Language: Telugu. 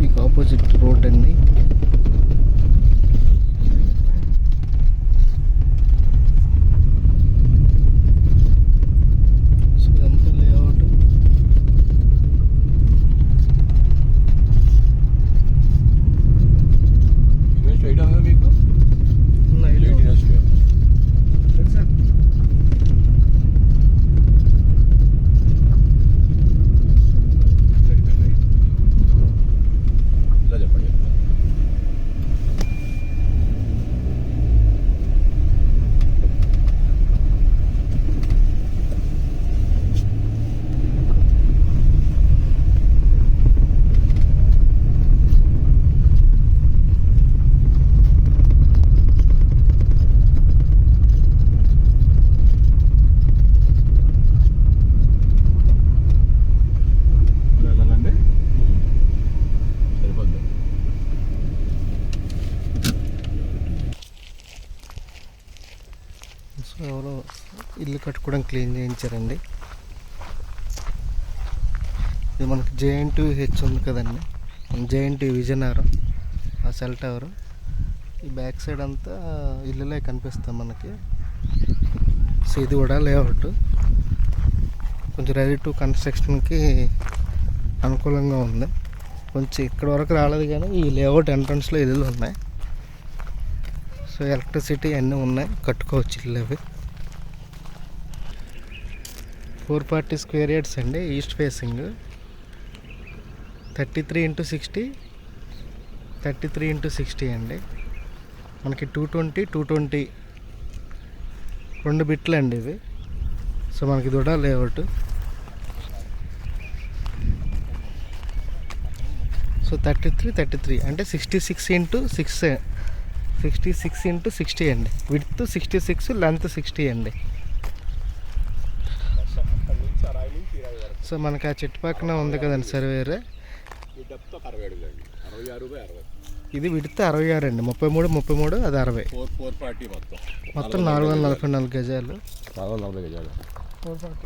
మీకు ఆపోజిట్ రోడ్ అండి. సో ఇదంతా లేఅవుట్. మీకు సో ఎవరో ఇల్లు కట్టుకోవడం క్లీన్ చేయించారండి. ఇది మనకి JNTH ఉంది కదండి, JNT విజయనగరం, ఆ సెల్ టవర్. ఈ బ్యాక్ సైడ్ అంతా ఇల్లులే కనిపిస్తాం మనకి. సో ఇది కూడా లేఅవుట్ కొంచెం రెడీ టు కన్స్ట్రక్షన్కి అనుకూలంగా ఉంది. కొంచెం ఇక్కడ వరకు రాలేదు కానీ ఈ లేఅవుట్ ఎంట్రన్స్లో ఇల్లులు ఉన్నాయి. సో ఎలక్ట్రిసిటీ అన్నీ ఉన్నాయి, కట్టుకోవచ్చు ఇల్లు అవి. 440 స్క్వేర్ యార్డ్స్ అండి, ఈస్ట్ ఫేసింగ్. 33x60 33x60 అండి. మనకి 220 2 బిట్లు అండి ఇవి. సో మనకి ఇది కూడా లేఅవుట్. సో 33 అంటే 66x6 66x60 అండి. విడ్త్ 66, లెంత్ 60 అండి. సో మనకి ఆ చెట్టు పక్కన ఉంది కదండి సర్వేర్, ఇది విడ్త్ 66 అండి. 33 అది 60, మొత్తం 444 గజాలు. 440